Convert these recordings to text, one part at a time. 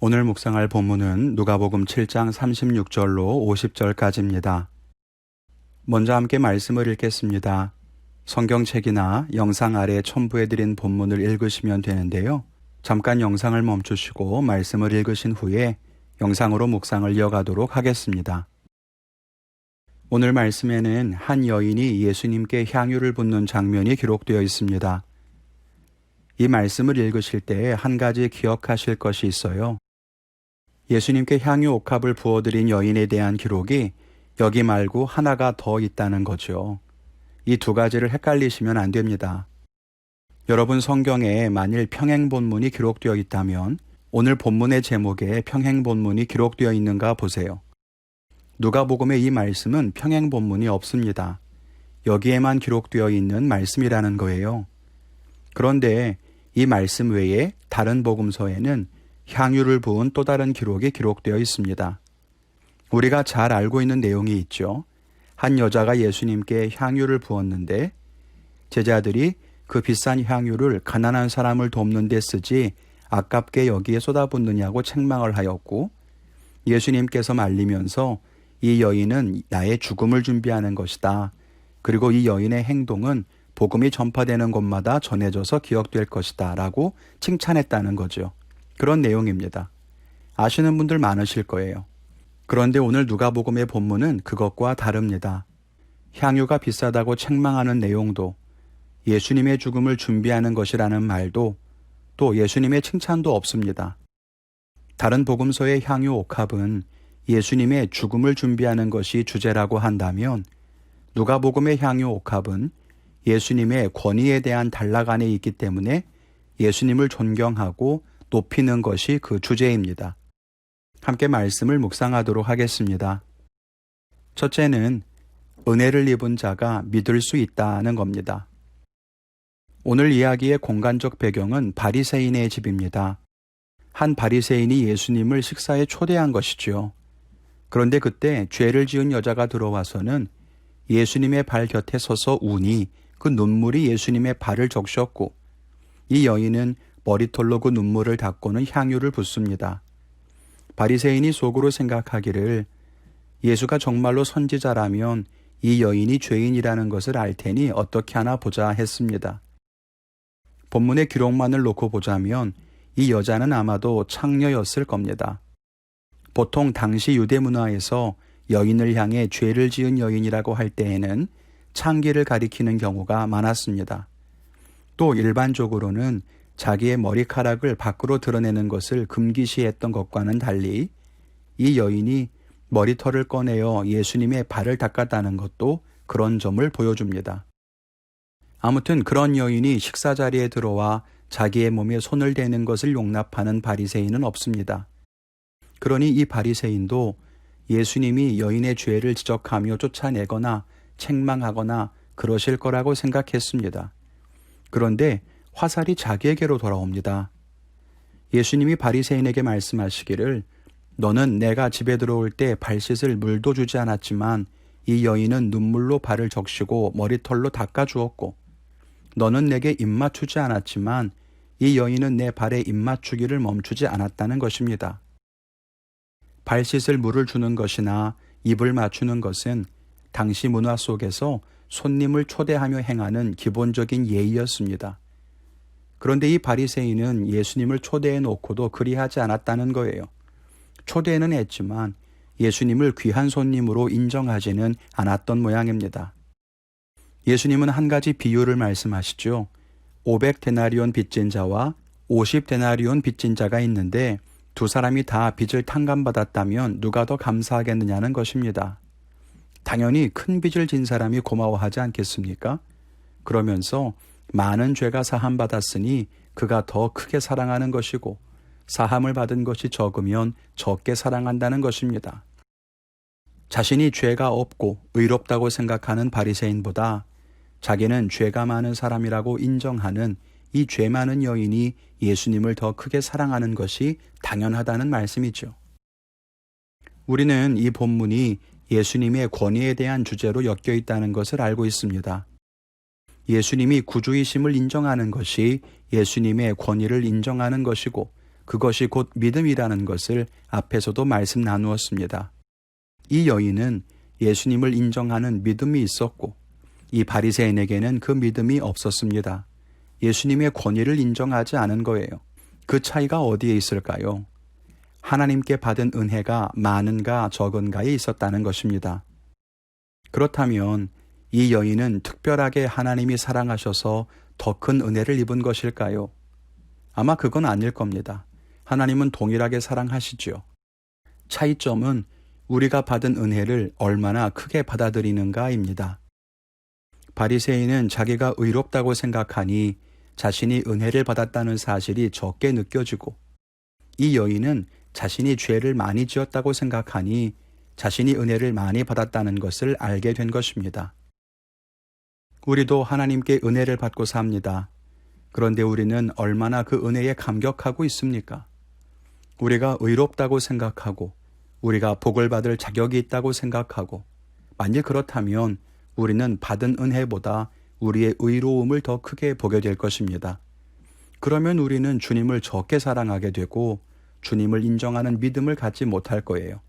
오늘 묵상할 본문은 누가복음 7장 36절로 50절까지입니다. 먼저 함께 말씀을 읽겠습니다. 성경책이나 영상 아래 첨부해드린 본문을 읽으시면 되는데요. 잠깐 영상을 멈추시고 말씀을 읽으신 후에 영상으로 묵상을 이어가도록 하겠습니다. 오늘 말씀에는 한 여인이 예수님께 향유를 붓는 장면이 기록되어 있습니다. 이 말씀을 읽으실 때 한 가지 기억하실 것이 있어요. 예수님께 향유 옥합을 부어드린 여인에 대한 기록이 여기 말고 하나가 더 있다는 거죠. 이 두 가지를 헷갈리시면 안 됩니다. 여러분 성경에 만일 평행본문이 기록되어 있다면 오늘 본문의 제목에 평행본문이 기록되어 있는가 보세요. 누가복음의 이 말씀은 평행본문이 없습니다. 여기에만 기록되어 있는 말씀이라는 거예요. 그런데 이 말씀 외에 다른 복음서에는 향유를 부은 또 다른 기록이 기록되어 있습니다. 우리가 잘 알고 있는 내용이 있죠. 한 여자가 예수님께 향유를 부었는데 제자들이 그 비싼 향유를 가난한 사람을 돕는 데 쓰지 아깝게 여기에 쏟아붓느냐고 책망을 하였고, 예수님께서 말리면서 이 여인은 나의 죽음을 준비하는 것이다. 그리고 이 여인의 행동은 복음이 전파되는 곳마다 전해져서 기억될 것이다 라고 칭찬했다는 거죠. 그런 내용입니다. 아시는 분들 많으실 거예요. 그런데 오늘 누가복음의 본문은 그것과 다릅니다. 향유가 비싸다고 책망하는 내용도, 예수님의 죽음을 준비하는 것이라는 말도, 또 예수님의 칭찬도 없습니다. 다른 복음서의 향유 옥합은 예수님의 죽음을 준비하는 것이 주제라고 한다면, 누가복음의 향유 옥합은 예수님의 권위에 대한 단락 안에 있기 때문에 예수님을 존경하고 높이는 것이 그 주제입니다. 함께 말씀을 묵상하도록 하겠습니다. 첫째는 은혜를 입은 자가 믿을 수 있다는 겁니다. 오늘 이야기의 공간적 배경은 바리새인의 집입니다. 한 바리새인이 예수님을 식사에 초대한 것이죠. 그런데 그때 죄를 지은 여자가 들어와서는 예수님의 발 곁에 서서 우니 그 눈물이 예수님의 발을 적셨고, 이 여인은 머리털로 그 눈물을 닦고는 향유를 붓습니다. 바리새인이 속으로 생각하기를 예수가 정말로 선지자라면 이 여인이 죄인이라는 것을 알 테니 어떻게 하나 보자 했습니다. 본문의 기록만을 놓고 보자면 이 여자는 아마도 창녀였을 겁니다. 보통 당시 유대 문화에서 여인을 향해 죄를 지은 여인이라고 할 때에는 창기를 가리키는 경우가 많았습니다. 또 일반적으로는 자기의 머리카락을 밖으로 드러내는 것을 금기시했던 것과는 달리 이 여인이 머리털을 꺼내어 예수님의 발을 닦았다는 것도 그런 점을 보여줍니다. 아무튼 그런 여인이 식사 자리에 들어와 자기의 몸에 손을 대는 것을 용납하는 바리새인은 없습니다. 그러니 이 바리새인도 예수님이 여인의 죄를 지적하며 쫓아내거나 책망하거나 그러실 거라고 생각했습니다. 그런데 화살이 자기에게로 돌아옵니다. 예수님이 바리새인에게 말씀하시기를 너는 내가 집에 들어올 때 발 씻을 물도 주지 않았지만 이 여인은 눈물로 발을 적시고 머리털로 닦아주었고, 너는 내게 입맞추지 않았지만 이 여인은 내 발에 입맞추기를 멈추지 않았다는 것입니다. 발 씻을 물을 주는 것이나 입을 맞추는 것은 당시 문화 속에서 손님을 초대하며 행하는 기본적인 예의였습니다. 그런데 이 바리새인은 예수님을 초대해 놓고도 그리하지 않았다는 거예요. 초대는 했지만 예수님을 귀한 손님으로 인정하지는 않았던 모양입니다. 예수님은 한 가지 비유를 말씀하시죠. 500데나리온 빚진 자와 50데나리온 빚진 자가 있는데 두 사람이 다 빚을 탕감받았다면 누가 더 감사하겠느냐는 것입니다. 당연히 큰 빚을 진 사람이 고마워하지 않겠습니까? 그러면서 많은 죄가 사함받았으니 그가 더 크게 사랑하는 것이고, 사함을 받은 것이 적으면 적게 사랑한다는 것입니다. 자신이 죄가 없고 의롭다고 생각하는 바리새인보다 자기는 죄가 많은 사람이라고 인정하는 이 죄 많은 여인이 예수님을 더 크게 사랑하는 것이 당연하다는 말씀이죠. 우리는 이 본문이 예수님의 권위에 대한 주제로 엮여 있다는 것을 알고 있습니다. 예수님이 구주이심을 인정하는 것이 예수님의 권위를 인정하는 것이고, 그것이 곧 믿음이라는 것을 앞에서도 말씀 나누었습니다. 이 여인은 예수님을 인정하는 믿음이 있었고 이 바리새인에게는 그 믿음이 없었습니다. 예수님의 권위를 인정하지 않은 거예요. 그 차이가 어디에 있을까요? 하나님께 받은 은혜가 많은가 적은가에 있었다는 것입니다. 그렇다면 이 여인은 특별하게 하나님이 사랑하셔서 더 큰 은혜를 입은 것일까요? 아마 그건 아닐 겁니다. 하나님은 동일하게 사랑하시지요. 차이점은 우리가 받은 은혜를 얼마나 크게 받아들이는가입니다. 바리새인은 자기가 의롭다고 생각하니 자신이 은혜를 받았다는 사실이 적게 느껴지고, 이 여인은 자신이 죄를 많이 지었다고 생각하니 자신이 은혜를 많이 받았다는 것을 알게 된 것입니다. 우리도 하나님께 은혜를 받고 삽니다. 그런데 우리는 얼마나 그 은혜에 감격하고 있습니까? 우리가 의롭다고 생각하고 우리가 복을 받을 자격이 있다고 생각하고, 만일 그렇다면 우리는 받은 은혜보다 우리의 의로움을 더 크게 보게 될 것입니다. 그러면 우리는 주님을 적게 사랑하게 되고 주님을 인정하는 믿음을 갖지 못할 거예요.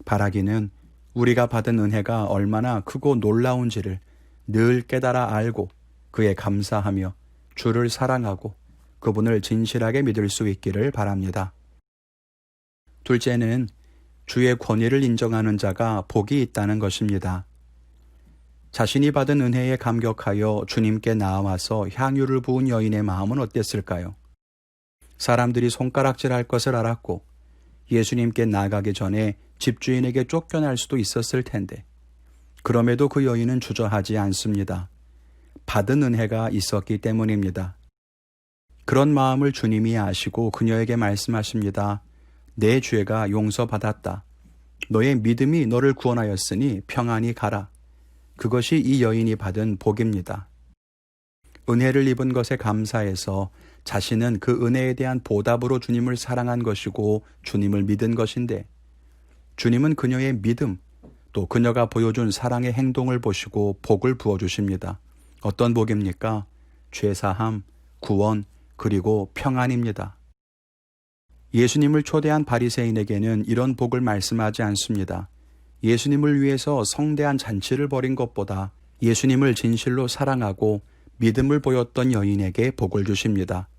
바라기는 우리가 받은 은혜가 얼마나 크고 놀라운지를 늘 깨달아 알고 그에 감사하며 주를 사랑하고 그분을 진실하게 믿을 수 있기를 바랍니다. 둘째는 주의 권위를 인정하는 자가 복이 있다는 것입니다. 자신이 받은 은혜에 감격하여 주님께 나와서 향유를 부은 여인의 마음은 어땠을까요? 사람들이 손가락질할 것을 알았고 예수님께 나가기 전에 집주인에게 쫓겨날 수도 있었을 텐데, 그럼에도 그 여인은 주저하지 않습니다. 받은 은혜가 있었기 때문입니다. 그런 마음을 주님이 아시고 그녀에게 말씀하십니다. 내 죄가 용서받았다. 너의 믿음이 너를 구원하였으니 평안히 가라. 그것이 이 여인이 받은 복입니다. 은혜를 입은 것에 감사해서 자신은 그 은혜에 대한 보답으로 주님을 사랑한 것이고 주님을 믿은 것인데, 주님은 그녀의 믿음, 또 그녀가 보여준 사랑의 행동을 보시고 복을 부어주십니다. 어떤 복입니까? 죄사함, 구원, 그리고 평안입니다. 예수님을 초대한 바리새인에게는 이런 복을 말씀하지 않습니다. 예수님을 위해서 성대한 잔치를 벌인 것보다 예수님을 진실로 사랑하고 믿음을 보였던 여인에게 복을 주십니다.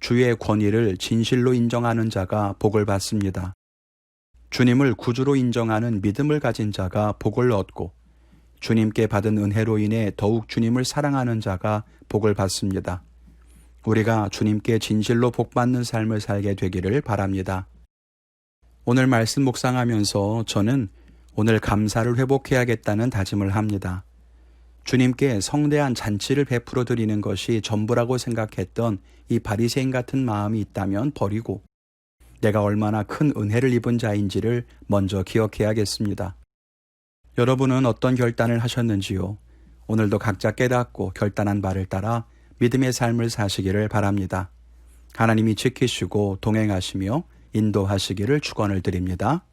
주의 권위를 진실로 인정하는 자가 복을 받습니다. 주님을 구주로 인정하는 믿음을 가진 자가 복을 얻고, 주님께 받은 은혜로 인해 더욱 주님을 사랑하는 자가 복을 받습니다. 우리가 주님께 진실로 복받는 삶을 살게 되기를 바랍니다. 오늘 말씀 묵상하면서 저는 오늘 감사를 회복해야겠다는 다짐을 합니다. 주님께 성대한 잔치를 베풀어 드리는 것이 전부라고 생각했던 이 바리새인 같은 마음이 있다면 버리고 내가 얼마나 큰 은혜를 입은 자인지를 먼저 기억해야겠습니다. 여러분은 어떤 결단을 하셨는지요? 오늘도 각자 깨닫고 결단한 바를 따라 믿음의 삶을 사시기를 바랍니다. 하나님이 지키시고 동행하시며 인도하시기를 축원을 드립니다.